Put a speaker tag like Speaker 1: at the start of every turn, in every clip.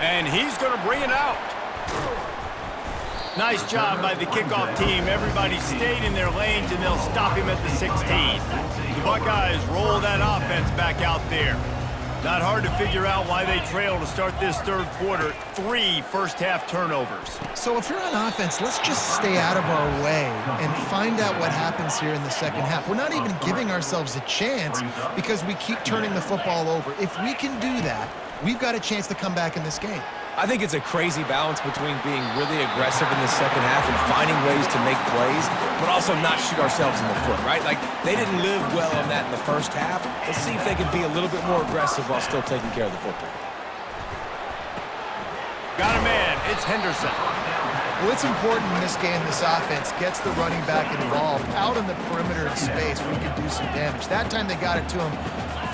Speaker 1: And he's going to bring it out. Nice job by the kickoff team. Everybody stayed in their lanes, and they'll stop him at the 16. The Buckeyes roll that offense back out there. Not hard to figure out why they trail to start this third quarter. 3 first-half turnovers.
Speaker 2: So if you're on offense, let's just stay out of our way and find out what happens here in the second half. We're not even giving ourselves a chance because we keep turning the football over. If we can do that, we've got a chance to come back in this game.
Speaker 3: I think it's a crazy balance between being really aggressive in the second half and finding ways to make plays, but also not shoot ourselves in the foot, right? Like, they didn't live well on that in the first half. Let's see if they can be a little bit more aggressive while still taking care of the football.
Speaker 1: Got a man. It's Henderson.
Speaker 2: Well, it's important in this game this offense gets the running back involved out in the perimeter in space where he can do some damage. That time they got it to him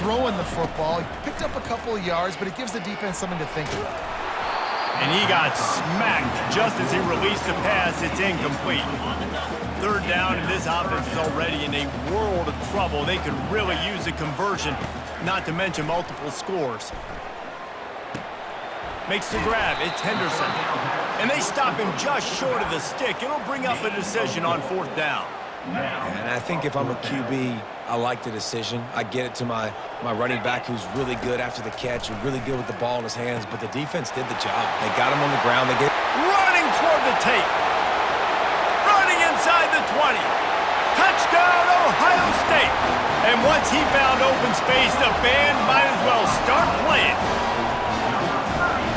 Speaker 2: throwing the football. He picked up a couple of yards, but it gives the defense something to think about.
Speaker 1: And he got smacked just as he released the pass. It's incomplete. Third down, and this offense is already in a world of trouble. They could really use a conversion, not to mention multiple scores. Makes the grab. It's Henderson. And they stop him just short of the stick. It'll bring up a decision on 4th down.
Speaker 3: And I think if I'm a QB, I like the decision. I get it to my running back who's really good after the catch and really good with the ball in his hands, but the defense did the job. They got him on the ground.
Speaker 1: Running toward the tape. Running inside the 20. Touchdown, Ohio State. And once he found open space, the band might as well start playing.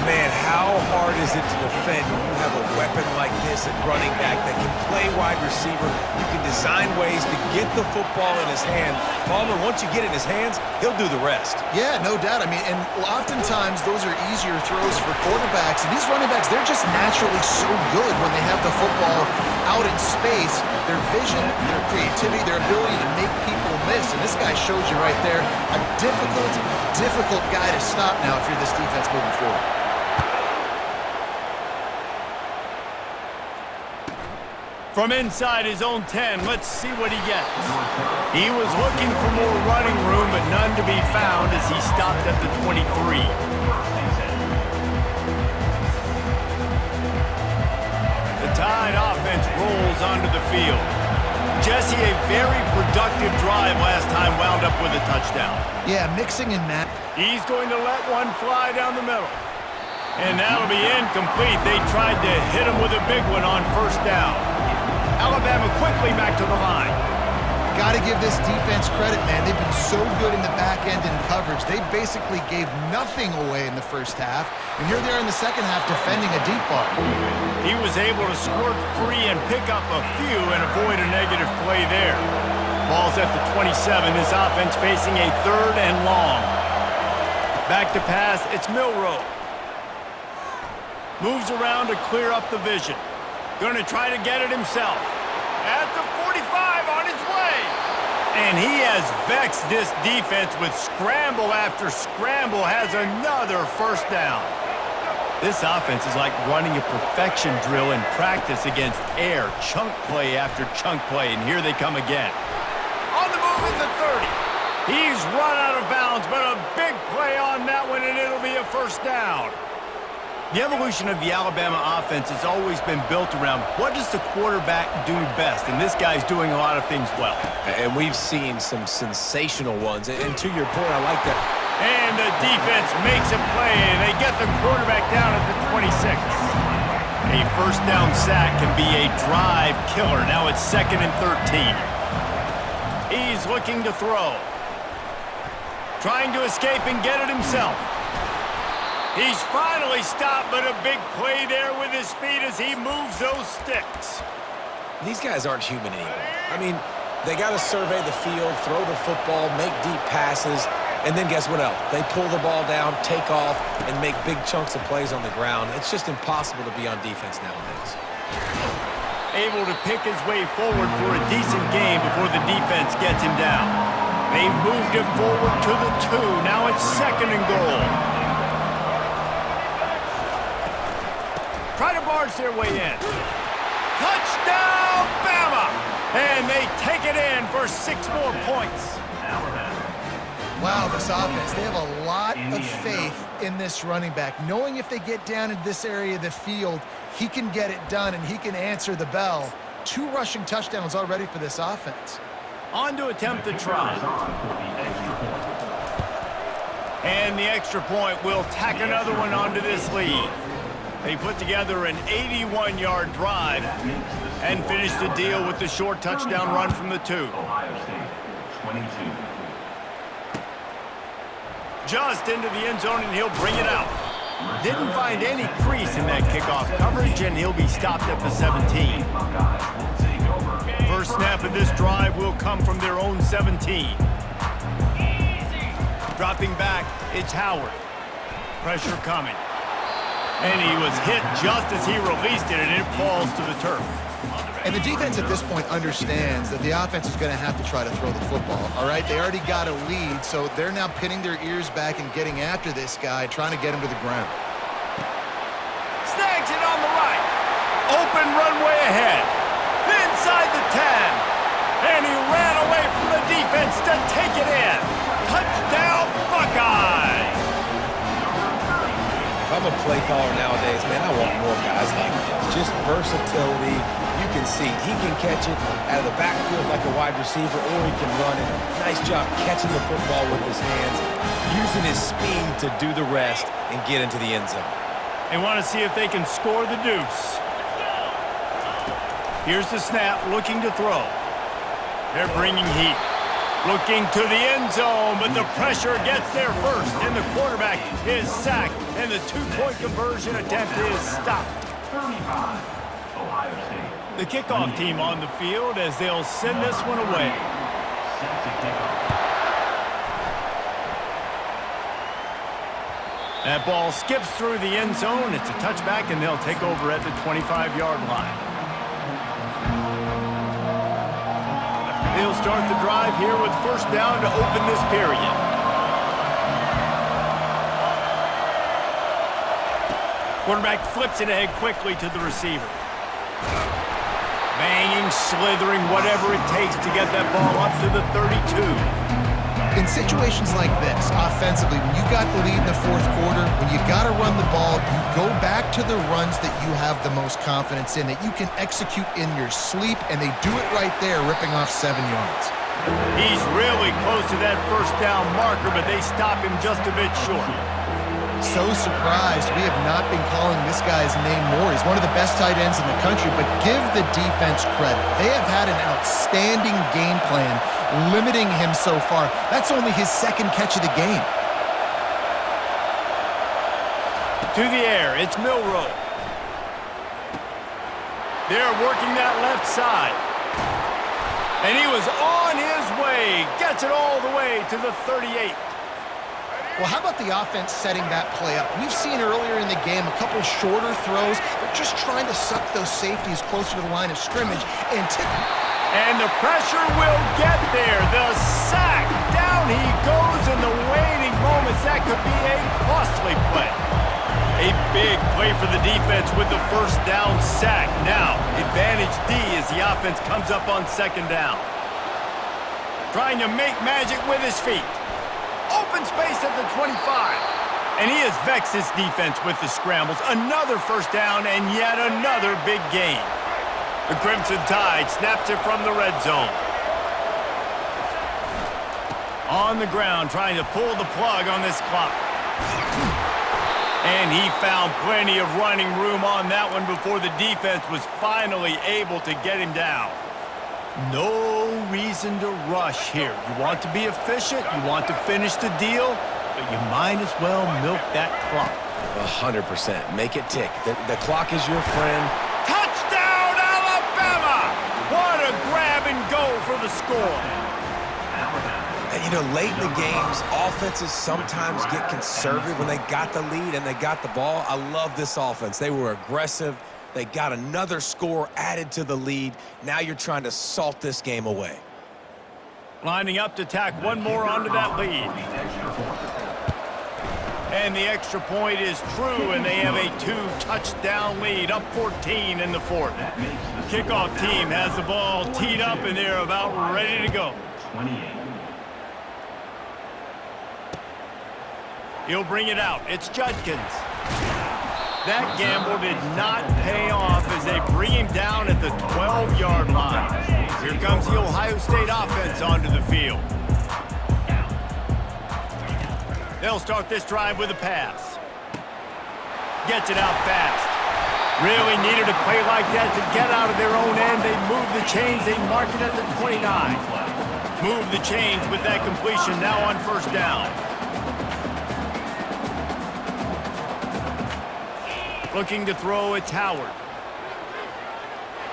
Speaker 3: Man, how hard is it to defend when you have a weapon like this at running back that can play wide receiver? You can design ways to get the football in his hand. Palmer, once you get it in his hands, he'll do the rest.
Speaker 2: Yeah, no doubt. I mean, and oftentimes those are easier throws for quarterbacks. And these running backs, they're just naturally so good when they have the football out in space. Their vision, their creativity, their ability to make people miss. And this guy shows you right there a difficult guy to stop now if you're this defense moving forward.
Speaker 1: From inside his own 10, let's see what he gets. He was looking for more running room, but none to be found as he stopped at the 23. The Tide offense rolls onto the field. Jesse, a very productive drive last time, wound up with a touchdown.
Speaker 2: Yeah, mixing and matching.
Speaker 1: He's going to let one fly down the middle. And that'll be incomplete. They tried to hit him with a big one on 1st down. Alabama quickly back to the line.
Speaker 2: Got to give this defense credit, man. They've been so good in the back end in coverage. They basically gave nothing away in the first half, and here they are in the second half defending a deep ball.
Speaker 1: He was able to squirt free and pick up a few and avoid a negative play there. Ball's at the 27. This offense facing a 3rd and long. Back to pass. It's Milroe. Moves around to clear up the vision. Going to try to get it himself. At the 45 on his way. And he has vexed this defense with scramble after scramble. Has another 1st down. This offense is like running a perfection drill in practice against air. Chunk play after chunk play. And here they come again. On the move at the 30. He's run out of bounds, but a big play on that one, and it'll be a 1st down. The evolution of the Alabama offense has always been built around what does the quarterback do best, and this guy's doing a lot of things well.
Speaker 3: And we've seen some sensational ones. And to your point, I like that.
Speaker 1: And the defense makes a play, and they get the quarterback down at the 26. A 1st down sack can be a drive killer. Now it's 2nd and 13. He's looking to throw. Trying to escape and get it himself. He's finally stopped, but a big play there with his feet as he moves those sticks.
Speaker 3: These guys aren't human anymore. I mean, they got to survey the field, throw the football, make deep passes, and then guess what else? They pull the ball down, take off, and make big chunks of plays on the ground. It's just impossible to be on defense nowadays.
Speaker 1: Able to pick his way forward for a decent game before the defense gets him down. They've moved him forward to the 2. Now it's 2nd and goal. Try to barge their way in. Touchdown, Bama! And they take it in for 6 more points.
Speaker 2: Wow, this offense, they have a lot of faith in this running back, knowing if they get down in this area of the field, he can get it done and he can answer the bell. 2 rushing touchdowns already for this offense.
Speaker 1: On to attempt the try. And the extra point will tack another one onto this lead. They put together an 81-yard drive and finished the deal with the short touchdown run from the 2.
Speaker 4: Ohio State, 22.
Speaker 1: Just into the end zone, and he'll bring it out. Didn't find any crease in that kickoff coverage, and he'll be stopped at the 17. First snap of this drive will come from their own 17. Dropping back, it's Howard. Pressure coming. And he was hit just as he released it, and it falls to the turf.
Speaker 2: And the defense at this point understands that the offense is going to have to try to throw the football, all right? They already got a lead, so they're now pinning their ears back and getting after this guy, trying to get him to the ground.
Speaker 1: Snags it on the right. Open runway ahead. Inside the 10. And he ran away from the defense to take it in. Touchdown, Buckeyes!
Speaker 3: If I'm a play caller nowadays, man, I want more guys like this. Just versatility. You can see he can catch it out of the backfield like a wide receiver, or he can run it. Nice job catching the football with his hands, using his speed to do the rest and get into the end zone.
Speaker 1: They want to see if they can score the deuce. Here's the snap, looking to throw. They're bringing heat. Looking to the end zone, but the pressure gets there first, and the quarterback is sacked, and the 2-point conversion attempt is stopped.
Speaker 4: 35, Ohio State.
Speaker 1: The kickoff team on the field as they'll send this one away.
Speaker 4: Set to kickoff.
Speaker 1: That ball skips through the end zone. It's a touchback, and they'll take over at the 25-yard line. They'll start the drive here with first down to open this period. Quarterback flips it ahead quickly to the receiver. Banging, slithering, whatever it takes to get that ball up to the 32.
Speaker 2: In situations like this, offensively, when you got the lead in the fourth quarter, when you got to run the ball, you go back to the runs that you have the most confidence in, that you can execute in your sleep, and they do it right there, ripping off 7 yards.
Speaker 1: He's really close to that first down marker, but they stop him just a bit short.
Speaker 2: So surprised we have not been calling this guy's name more. He's one of the best tight ends in the country, but give the defense credit. They have had an outstanding game plan limiting him so far. That's only his 2nd catch of the game.
Speaker 1: To the air, it's Milroe. They're working that left side. And he was on his way. Gets it all the way to the 38.
Speaker 2: Well, how about the offense setting that play up? We've seen earlier in the game a couple shorter throws. They're just trying to suck those safeties closer to the line of scrimmage.
Speaker 1: And the pressure will get there. The sack. Down he goes in the waiting moments. That could be a costly play. A big play for the defense with the first down sack. Now, advantage D as the offense comes up on 2nd down. Trying to make magic with his feet. Open space at the 25. And he has vexed his defense with the scrambles. Another first down and yet another big gain. The Crimson Tide snaps it from the red zone. On the ground, trying to pull the plug on this clock. And he found plenty of running room on that one before the defense was finally able to get him down. No reason to rush here. You want to be efficient, you want to finish the deal, but you might as well milk that clock.
Speaker 3: 100%. Make it tick. The clock is your friend.
Speaker 1: Touchdown, Alabama! What a grab and go for the score.
Speaker 3: And, you know, late in the games, offenses sometimes get conservative when they got the lead and they got the ball. I love this offense. They were aggressive. They got another score added to the lead. Now you're trying to salt this game away.
Speaker 1: Lining up to tack one more onto that lead. And the extra point is true, and they have a 2-touchdown lead, up 14 in the 4th. Kickoff team has the ball teed up, and they're about ready to go.
Speaker 4: 28.
Speaker 1: He'll bring it out. It's Judkins. That gamble did not pay off as they bring him down at the 12-yard line. Here comes the Ohio State offense onto the field. They'll start this drive with a pass. Gets it out fast. Really needed a play like that to get out of their own end. They move the chains. They mark it at the 29. Move the chains with that completion now on first down. Looking to throw, it's Howard.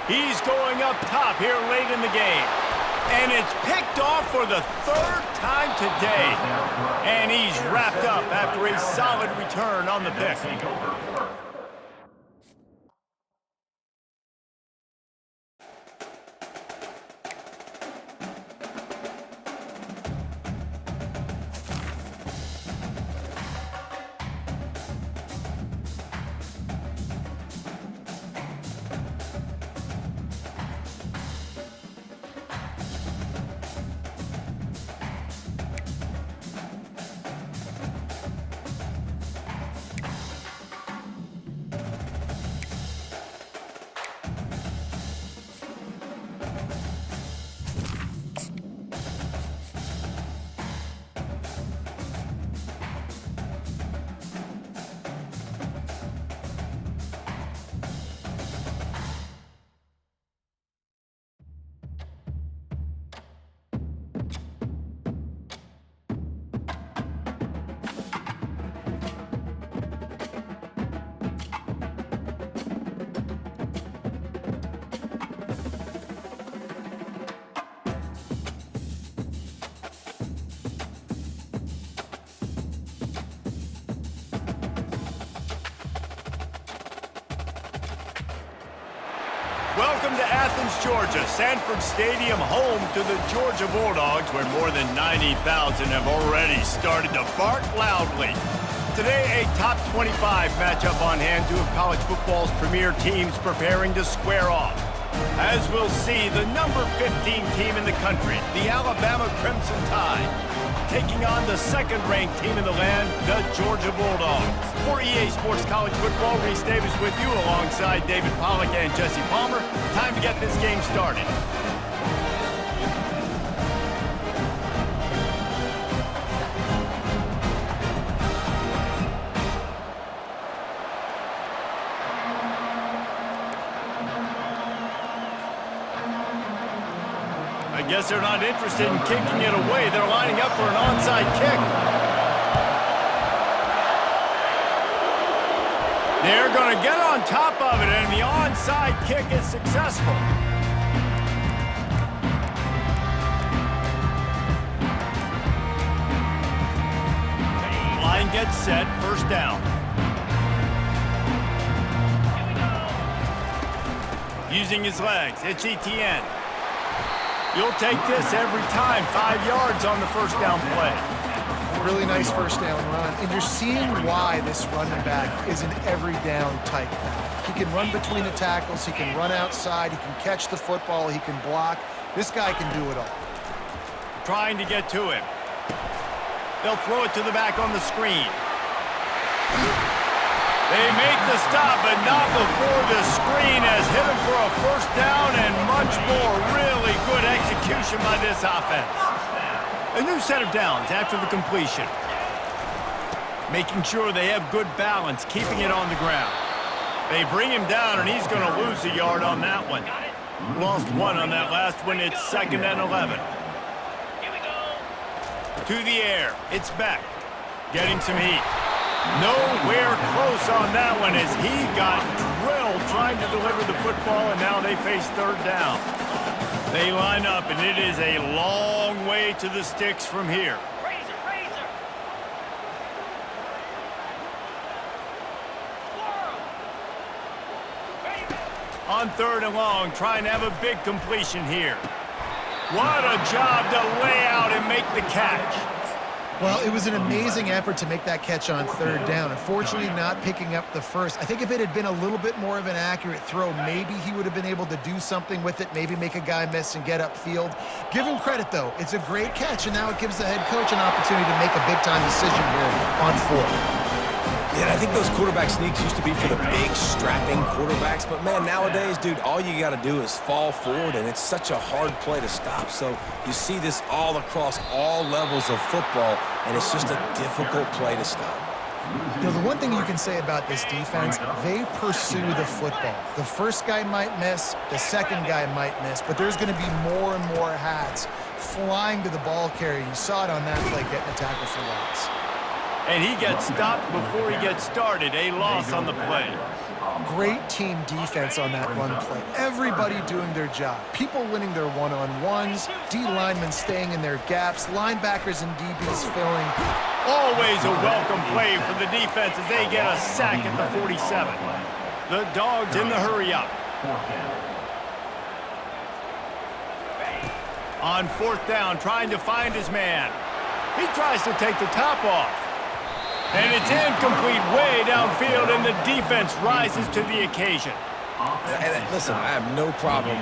Speaker 1: He's going up top here late in the game. And it's picked off for the third time today. And he's wrapped up after a solid return on the pick. Welcome to Athens, Georgia, Sanford Stadium, home to the Georgia Bulldogs, where more than 90,000 have already started to bark loudly. Today, a top 25 matchup on hand, two of college football's premier teams preparing to square off. As we'll see, the number 15 team in the country, the Alabama Crimson Tide, taking on the second-ranked team in the land, the Georgia Bulldogs. For EA Sports College Football, Reese Davis with you alongside David Pollack and Jesse Palmer. Time to get this game started. I guess they're not interested in kicking it away. They're lining up for an onside kick. They're going to get on top of it, and the onside kick is successful. Line gets set, first down. Using his legs, it's Etienne. You'll take this every time, 5 yards on the first down play.
Speaker 2: Really nice first down run, and you're seeing why this running back is an every down type. He can run between the tackles, he can run outside, he can catch the football, he can block. This guy can do it all.
Speaker 1: Trying to get to him. They'll throw it to the back on the screen. They make the stop, but not before the screen has hit him for a first down and much more. Really good execution by this offense. A new set of downs after the completion. Making sure they have good balance, keeping it on the ground. They bring him down, and he's going to lose a yard on that one. Lost one on that last one. It's 2nd and 11. To the air. It's Beck. Getting some heat. Nowhere close on that one as he got drilled trying to deliver the football, and now they face third down. They line up, and it is a long way to the sticks from here. On 3rd and long, trying to have a big completion here. What a job to lay out and make the catch.
Speaker 2: Well, it was an amazing effort to make that catch on third down. Unfortunately, not picking up the first. I think if it had been a little bit more of an accurate throw, maybe he would have been able to do something with it, maybe make a guy miss and get upfield. Give him credit, though. It's a great catch, and now it gives the head coach an opportunity to make a big-time decision here on fourth.
Speaker 3: Yeah, I think those quarterback sneaks used to be for the big, strapping quarterbacks. But, man, nowadays, dude, all you got to do is fall forward, and it's such a hard play to stop. So you see this all across all levels of football, and it's just a difficult play to stop.
Speaker 2: You know, the one thing you can say about this defense, they pursue the football. The first guy might miss, the second guy might miss, but there's going to be more and more hats flying to the ball carrier. You saw it on that play, getting a tackle for loss.
Speaker 1: And he gets stopped before he gets started. A loss on the play.
Speaker 2: Great team defense on that run play. Everybody doing their job. People winning their one-on-ones, D linemen staying in their gaps, linebackers and DBs filling.
Speaker 1: Always a welcome play for the defense as they get a sack at the 47. The Dogs in the hurry up. On fourth down, trying to find his man. He tries to take the top off. And it's incomplete way downfield, and the defense rises to the occasion.
Speaker 3: And listen, I have no problem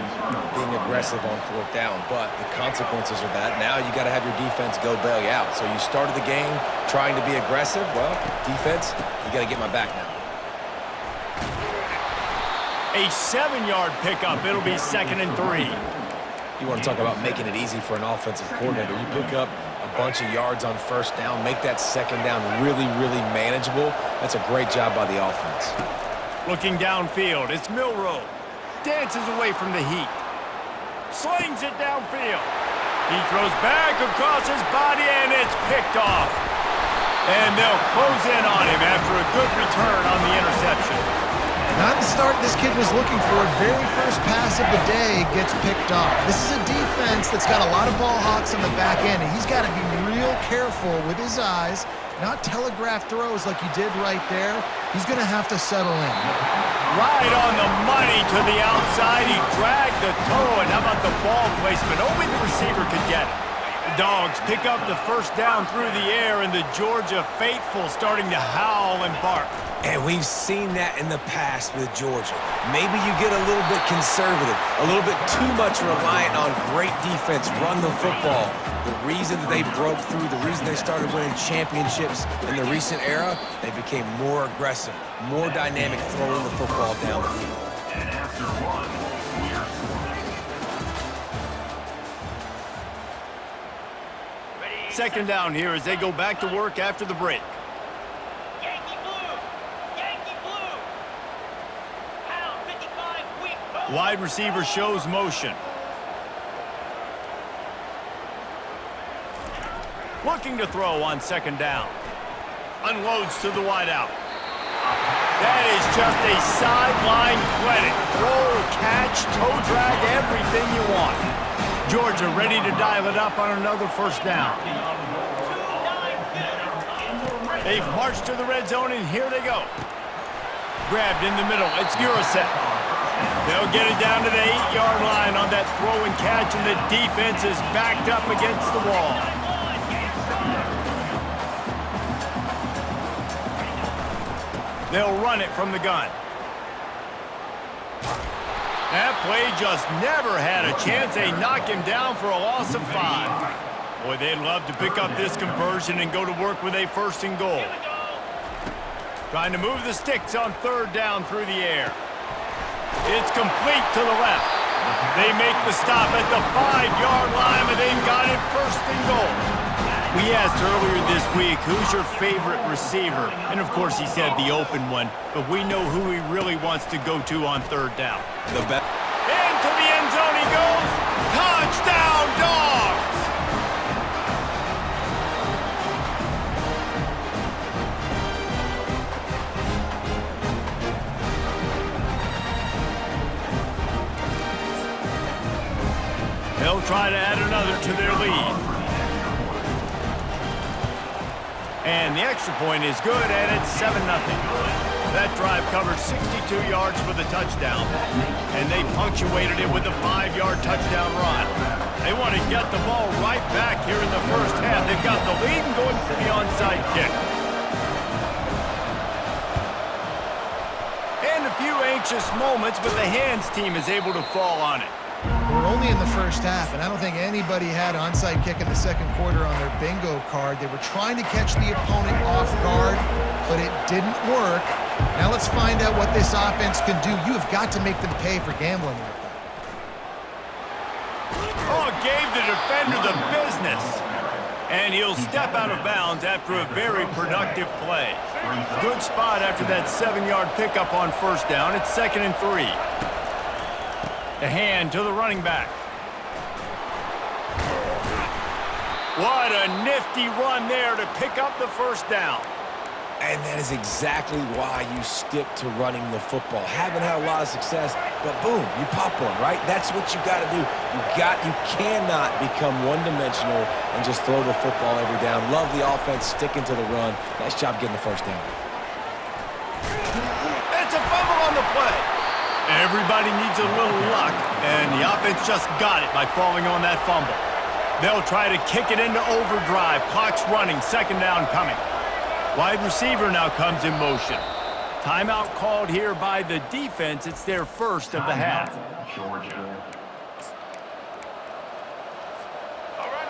Speaker 3: being aggressive on fourth down, but the consequences are that now you got to have your defense go bail you out. So you started the game trying to be aggressive. Well, defense, you got to get my back now.
Speaker 1: A 7-yard pickup. It'll be 2nd and 3.
Speaker 3: You want to talk about making it easy for an offensive coordinator. You pick up a bunch of yards on first down, make that second down really, really manageable. That's a great job by the offense.
Speaker 1: Looking downfield, it's Milroe. Dances away from the heat. Slings it downfield. He throws back across his body, and it's picked off. And they'll close in on him after a good return on the interception.
Speaker 2: Not the start this kid was looking for. Very first pass of the day gets picked off. This is a defense that's got a lot of ball hawks on the back end, and he's got to be real careful with his eyes, not telegraph throws like he did right there. He's going to have to settle in.
Speaker 1: Right on the money to the outside. He dragged the toe, and how about the ball placement? Only the receiver could get it. The Dogs pick up the first down through the air, and the Georgia faithful starting to howl and bark.
Speaker 3: And we've seen that in the past with Georgia. Maybe you get a little bit conservative, a little bit too much reliant on great defense, run the football. The reason that they broke through, the reason they started winning championships in the recent era, they became more aggressive, more dynamic throwing the football down the field.
Speaker 4: And after one, we are scoring.
Speaker 1: Second down here as they go back to work after the break. Wide receiver shows motion. Looking to throw on second down. Unloads to the wideout. That is just a sideline credit. Throw, catch, toe drag, everything you want. Georgia ready to dial it up on another first down. They've marched to the red zone, and here they go. Grabbed in the middle. It's Urasek. They'll get it down to the 8-yard line on that throw and catch, and the defense is backed up against the wall. They'll run it from the gun. That play just never had a chance. They knock him down for a loss of 5. Boy, they'd love to pick up this conversion and go to work with a 1st and goal. Trying to move the sticks on third down through the air. It's complete to the left. They make the stop at the 5-yard line, but they've got it 1st and goal. We asked earlier this week, who's your favorite receiver? And, of course, he said the open one, but we know who he really wants to go to on third down.
Speaker 3: The best.
Speaker 1: Into the end zone he goes. Touchdown, Dogs! They'll try to add another to their lead. And the extra point is good, and it's 7-0. That drive covered 62 yards for the touchdown, and they punctuated it with a 5-yard touchdown run. They want to get the ball right back here in the first half. They've got the lead and going for the onside kick. And a few anxious moments, but the hands team is able to fall on it.
Speaker 2: We're only in the first half, and I don't think anybody had onside kick in the second quarter on their bingo card. They were trying to catch the opponent off guard, but it didn't work. Now let's find out what this offense can do. You have got to make them pay for gambling like that.
Speaker 1: Oh, gave the defender the business. And he'll step out of bounds after a very productive play. Good spot after that 7-yard pickup on first down. It's 2nd and 3. The hand to the running back. What a nifty run there to pick up the first down.
Speaker 3: And that is exactly why you stick to running the football. Haven't had a lot of success, but boom, you pop one, right? That's what you got to do. You cannot become one-dimensional and just throw the football every down. Love the offense sticking to the run. Nice job getting the first down.
Speaker 1: It's a fumble on the play. Everybody needs a little luck, and the offense just got it by falling on that fumble. They'll try to kick it into overdrive. Clock's running, 2nd down coming. Wide receiver now comes in motion. Timeout called here by the defense. It's their first of the half.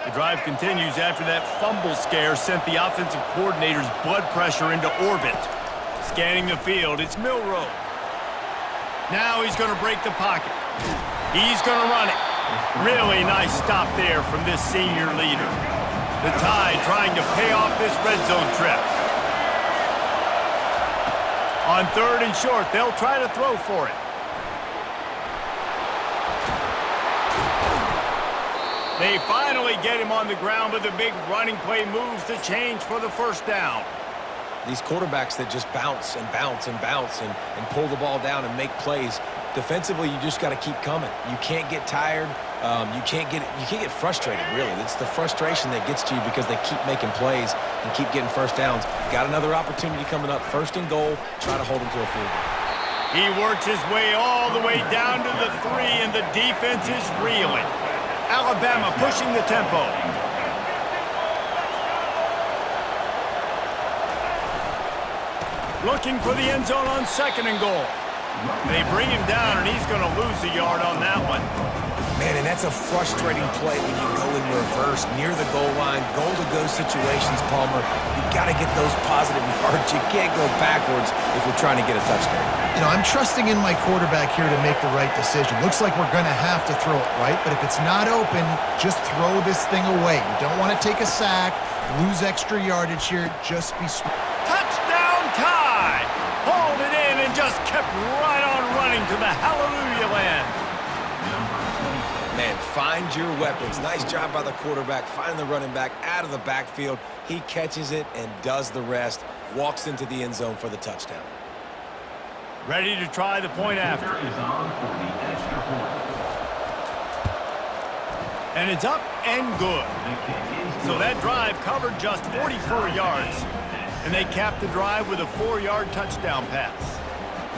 Speaker 1: The drive continues after that fumble scare sent the offensive coordinator's blood pressure into orbit. Scanning the field, it's Milroe. Now he's going to break the pocket. He's going to run it. Really nice stop there from this senior leader. The Tide trying to pay off this red zone trip. On 3rd and short, they'll try to throw for it. They finally get him on the ground, but the big running play moves the change for the first down.
Speaker 3: These quarterbacks that just bounce and bounce and bounce and pull the ball down and make plays, defensively, you just got to keep coming. You can't get tired. You can't get frustrated, really. It's the frustration that gets to you because they keep making plays and keep getting first downs. Got another opportunity coming up. 1st and goal. Try to hold them to a field goal.
Speaker 1: He works his way all the way down to the 3, and the defense is reeling. Alabama pushing the tempo. Looking for the end zone on 2nd and goal. They bring him down, and he's going to lose a yard on that one.
Speaker 3: Man, and that's a frustrating play when you go in reverse near the goal line, goal-to-go situations, Palmer. You got to get those positive yards. You can't go backwards if you're trying to get a touchdown.
Speaker 2: You know, I'm trusting in my quarterback here to make the right decision. Looks like we're going to have to throw it, right? But if it's not open, just throw this thing away. You don't want to take a sack, lose extra yardage here. Just be smart.
Speaker 1: Touchdown Tide! Hauled it in and just kept right on running to the hallelujah land.
Speaker 3: Man, find your weapons. Nice job by the quarterback. Find the running back out of the backfield. He catches it and does the rest. Walks into the end zone for the touchdown.
Speaker 1: Ready to try the point after. And it's up and good. So that drive covered just 44 yards. And they capped the drive with a 4-yard touchdown pass.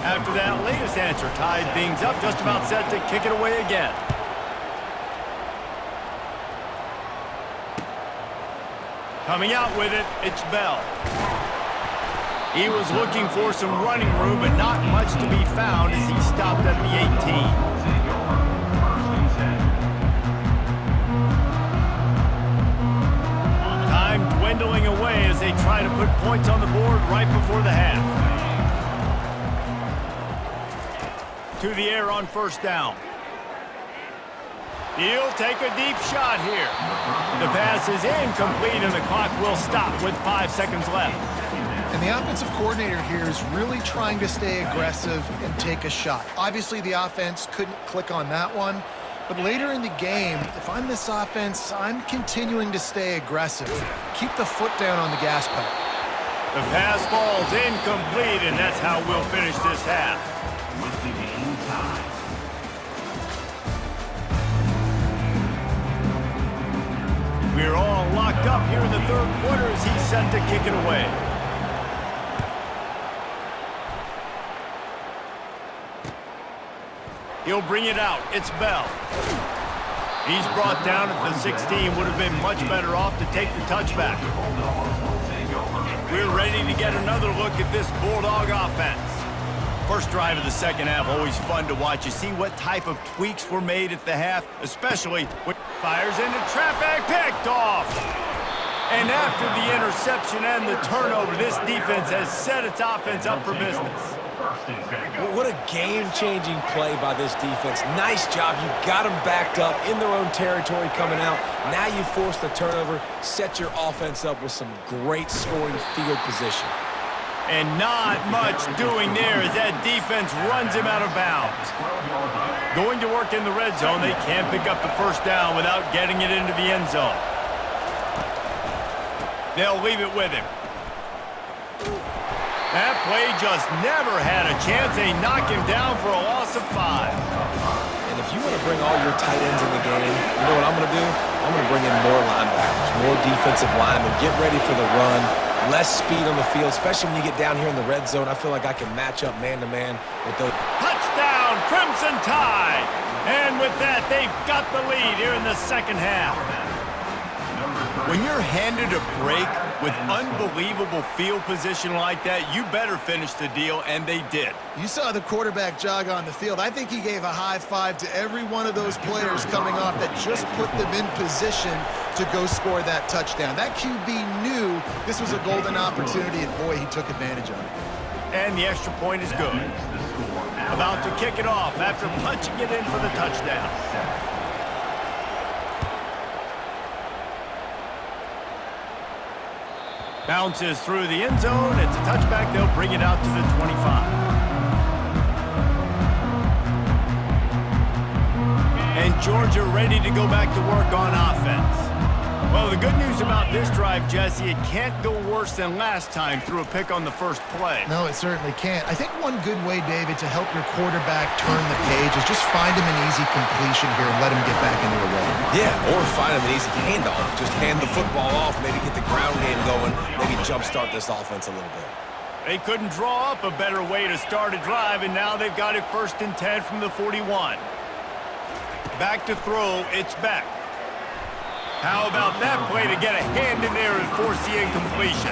Speaker 1: After that latest answer tied things up, just about set to kick it away again. Coming out with it, it's Bell. He was looking for some running room, but not much to be found as he stopped at the 18. Time dwindling away as they try to put points on the board right before the half. To the air on 1st down. He'll take a deep shot here. The pass is incomplete, and the clock will stop with 5 seconds left.
Speaker 2: And the offensive coordinator here is really trying to stay aggressive and take a shot. Obviously, the offense couldn't click on that one. But later in the game, if I'm this offense, I'm continuing to stay aggressive. Keep the foot down on the gas pedal.
Speaker 1: The pass falls incomplete, and that's how we'll finish this half.
Speaker 4: With the game tied.
Speaker 1: We're all locked up here in the 3rd quarter as he's set to kick it away. He'll bring it out. It's Bell. He's brought down at the 16. Would have been much better off to take the touchback. We're ready to get another look at this Bulldog offense. First drive of the second half, always fun to watch. You see what type of tweaks were made at the half, especially when fires into traffic, picked off. And after the interception and the turnover, this defense has set its offense up for business.
Speaker 3: What a game-changing play by this defense. Nice job. You got them backed up in their own territory coming out. Now you force the turnover, set your offense up with some great scoring field position.
Speaker 1: And not much doing there as that defense runs him out of bounds. Going to work in the red zone, they can't pick up the first down without getting it into the end zone. They'll leave it with him. That play just never had a chance. They knock him down for a loss of 5.
Speaker 3: And if you want to bring all your tight ends in the game, you know what I'm going to do? I'm going to bring in more linebackers, more defensive linemen, get ready for the run, less speed on the field, especially when you get down here in the red zone. I feel like I can match up man-to-man with those.
Speaker 1: Touchdown, Crimson Tide! And with that, they've got the lead here in the second half. When you're handed a break with unbelievable field position like that, you better finish the deal, and they did.
Speaker 2: You saw the quarterback jog on the field. I think he gave a high five to every one of those players coming off that just put them in position to go score that touchdown. That QB knew this was a golden opportunity, and boy, he took advantage of it.
Speaker 1: And the extra point is good. About to kick it off after punching it in for the touchdown. Bounces through the end zone. It's a touchback. They'll bring it out to the 25. And Georgia ready to go back to work on offense. Well, the good news about this drive, Jesse, it can't go worse than last time through a pick on the first play.
Speaker 2: No, it certainly can't. I think one good way, David, to help your quarterback turn the page is just find him an easy completion here and let him get back into a rhythm.
Speaker 3: Yeah, or find him an easy handoff. Just hand the football off, maybe get the ground game going, maybe jumpstart this offense a little bit.
Speaker 1: They couldn't draw up a better way to start a drive, and now they've got it 1st and 10 from the 41. Back to throw, it's Beck. How about that play to get a hand in there and force the incompletion?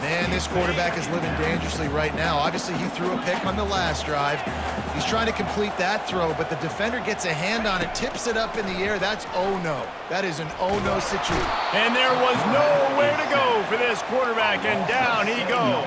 Speaker 2: Man, this quarterback is living dangerously right now. Obviously, he threw a pick on the last drive. He's trying to complete that throw, but the defender gets a hand on it, tips it up in the air. That's oh-no. That is an oh-no situation.
Speaker 1: And there was nowhere to go for this quarterback, and down he goes.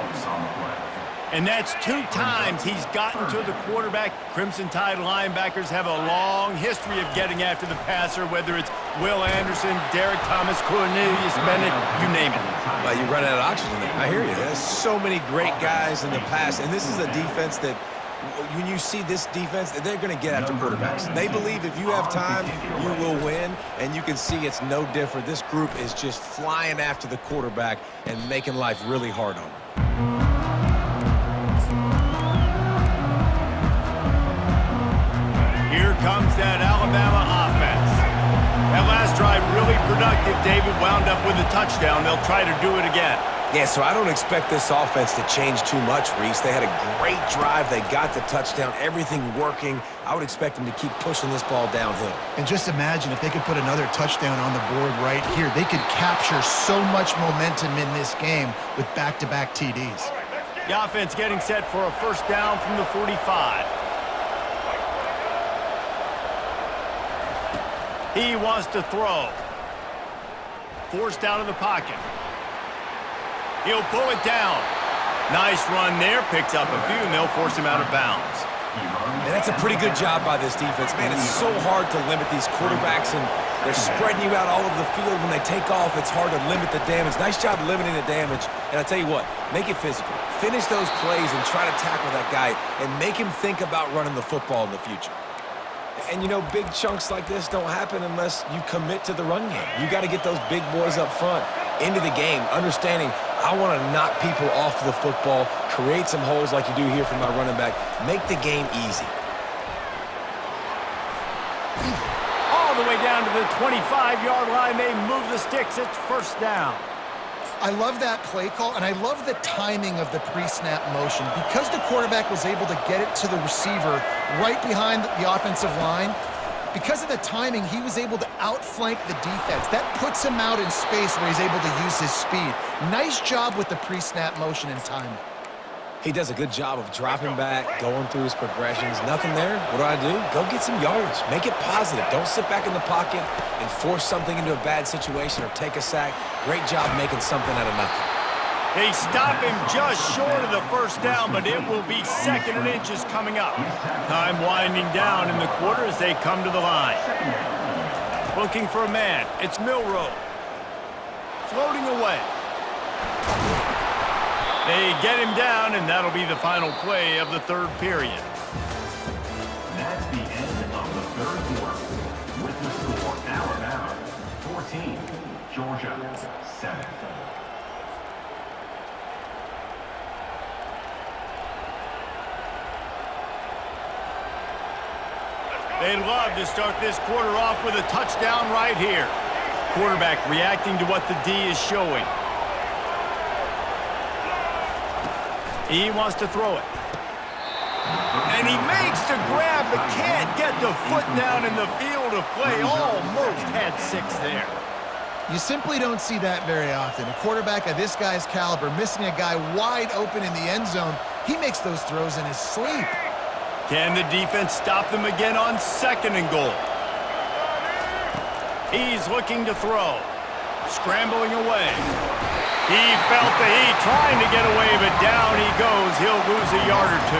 Speaker 1: And that's 2 times he's gotten to the quarterback. Crimson Tide linebackers have a long history of getting after the passer, whether it's Will Anderson, Derek Thomas, Cornelius Bennett, you name it.
Speaker 3: Well, you run out of oxygen there. I hear you. There's so many great guys in the past, and this is a defense that when you see this defense, they're going to get after quarterbacks. They believe if you have time, you will win, and you can see it's no different. This group is just flying after the quarterback and making life really hard on them.
Speaker 1: Here comes that Alabama offense. That last drive really productive. David wound up with a touchdown. They'll try to do it again.
Speaker 3: Yeah, so I don't expect this offense to change too much, Reese. They had a great drive. They got the touchdown, everything working. I would expect them to keep pushing this ball downhill.
Speaker 2: And just imagine if they could put another touchdown on the board right here. They could capture so much momentum in this game with back-to-back TDs.
Speaker 1: The offense getting set for a first down from the 45. He wants to throw. Forced out of the pocket. He'll pull it down. Nice run there. Picks up a few, and they'll force him out of bounds.
Speaker 3: And that's a pretty good job by this defense, man. It's so hard to limit these quarterbacks, and they're spreading you out all over the field. When they take off, it's hard to limit the damage. Nice job limiting the damage. And I tell you what, make it physical. Finish those plays and try to tackle that guy and make him think about running the football in the future. And, you know, big chunks like this don't happen unless you commit to the run game. You got to get those big boys up front into the game, understanding I want to knock people off the football, create some holes like you do here from my running back, make the game easy.
Speaker 1: All the way down to the 25-yard line. They move the sticks. It's first down.
Speaker 2: I love that play call, and I love the timing of the pre-snap motion. Because the quarterback was able to get it to the receiver right behind the offensive line, Because of the timing, he was able to outflank the defense. That puts him out in space where he's able to use his speed. Nice job with the pre-snap motion and timing.
Speaker 3: He does a good job of dropping back, going through his progressions. Nothing there. What do? Go get some yardage. Make it positive. Don't sit back in the pocket and force something into a bad situation or take a sack. Great job making something out of nothing.
Speaker 1: They stop him just short of the first down, but it will be 2nd and inches coming up. Time winding down in the quarter as they come to the line. Looking for a man. It's Milroe. Floating away. They get him down, and that'll be the final play of the 3rd period.
Speaker 4: That's the end of the 3rd quarter. With the score, Alabama 14, Georgia 7.
Speaker 1: They'd love to start this quarter off with a touchdown right here. Quarterback reacting to what the D is showing. He wants to throw it. And he makes the grab, but can't get the foot down in the field of play. Almost had 6 there.
Speaker 2: You simply don't see that very often. A quarterback of this guy's caliber missing a guy wide open in the end zone. He makes those throws in his sleep.
Speaker 1: Can the defense stop them again on 2nd and goal? He's looking to throw. Scrambling away. He felt the heat trying to get away, but down he goes. He'll lose a yard or 2.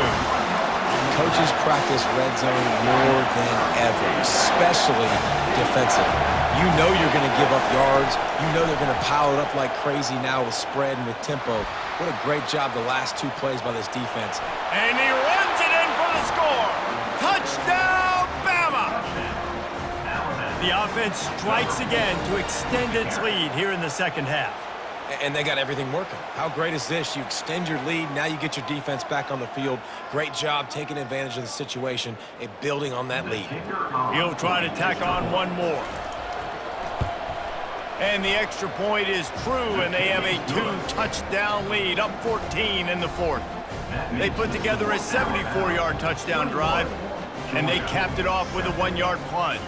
Speaker 3: Coaches practice red zone more than ever, especially defensively. You know you're going to give up yards. You know they're going to pile it up like crazy now with spread and with tempo. What a great job the last 2 plays by this defense.
Speaker 1: And he runs it in for the score. Touchdown, Bama! The offense strikes again to extend its lead here in the 2nd half.
Speaker 3: And they got everything working. How great is this? You extend your lead, now you get your defense back on the field. Great job taking advantage of the situation and building on that lead.
Speaker 1: He'll try to tack on one more. And the extra point is true, and they have a 2-touchdown lead, up 14 in the 4th. They put together a 74-yard touchdown drive, and they capped it off with a 1-yard plunge.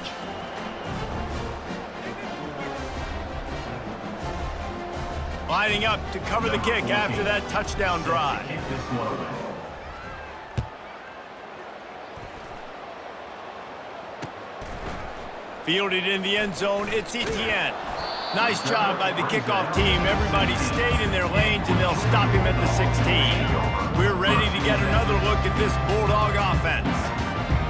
Speaker 1: Lining up to cover the kick after that touchdown drive. Fielded in the end zone, it's Etienne. Nice job by the kickoff team. Everybody stayed in their lanes, and they'll stop him at the 16. We're ready to get another look at this Bulldog offense.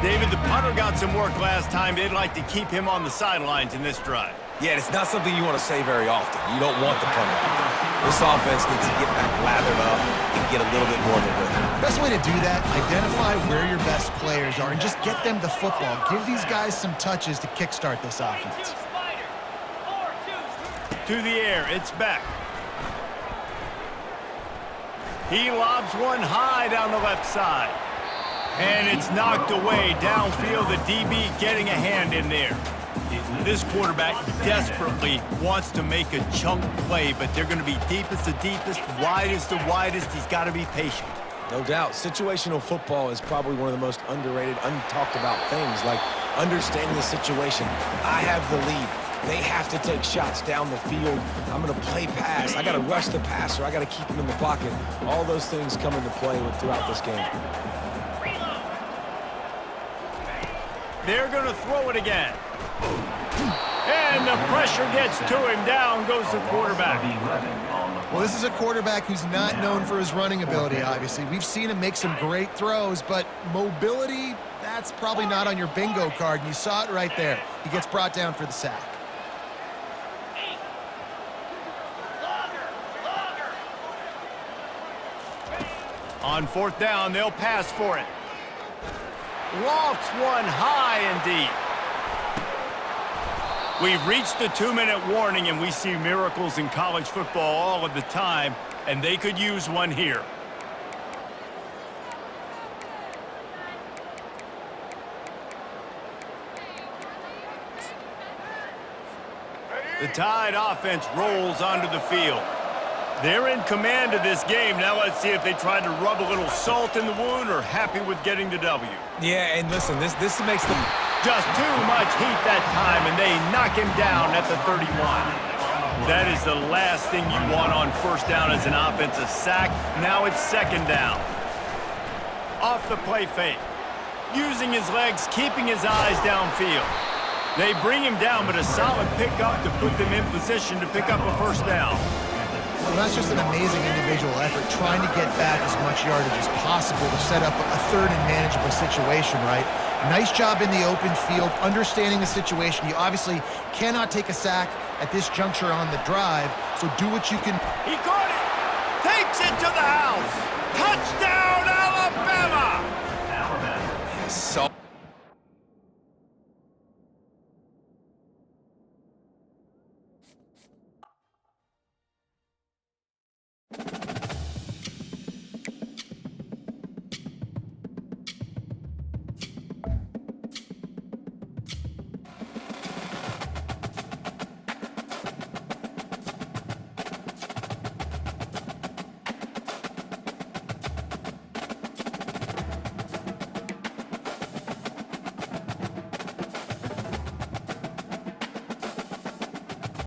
Speaker 1: David, the punter got some work last time. They'd like to keep him on the sidelines in this drive.
Speaker 3: Yeah, it's not something you want to say very often. You don't want the punter out there. This offense needs to get back lathered up and get a little bit more of a rhythm.
Speaker 2: Best way to do that, identify where your best players are and just get them the football. Give these guys some touches to kickstart this offense.
Speaker 1: To the air, it's Beck. He lobs one high down the left side. And it's knocked away downfield. The DB getting a hand in there. This quarterback desperately wants to make a chunk play, but they're going to be deepest the deepest, widest the widest. He's got to be patient.
Speaker 3: No doubt. Situational football is probably one of the most underrated, untalked about things, like understanding the situation. I have the lead. They have to take shots down the field. I'm going to play pass. I got to rush the passer. I got to keep him in the pocket. All those things come into play throughout this game.
Speaker 1: They're going to throw it again. And the pressure gets to him. Down goes the quarterback.
Speaker 2: Well, this is a quarterback who's not known for his running ability, obviously. We've seen him make some great throws, but mobility, that's probably not on your bingo card, and you saw it right there. He gets brought down for the sack.
Speaker 1: On 4th down, they'll pass for it. Lofts one high and deep. We've reached the 2-minute warning, and we see miracles in college football all of the time, and they could use one here. The Tide offense rolls onto the field. They're in command of this game. Now let's see if they try to rub a little salt in the wound or happy with getting the W.
Speaker 3: Yeah, and listen, this makes them
Speaker 1: Just too much heat that time, and they knock him down at the 31. That is the last thing you want on first down as an offensive sack. Now it's second down. Off the play fake. Using his legs, keeping his eyes downfield. They bring him down, but a solid pickup to put them in position to pick up a first down.
Speaker 2: Well, that's just an amazing individual effort, trying to get back as much yardage as possible to set up a third and manageable situation, right? Nice job in the open field, understanding the situation. You obviously cannot take a sack at this juncture on the drive, so do what you can.
Speaker 1: He caught it! Takes it to the house! Touchdown, Alabama!
Speaker 3: So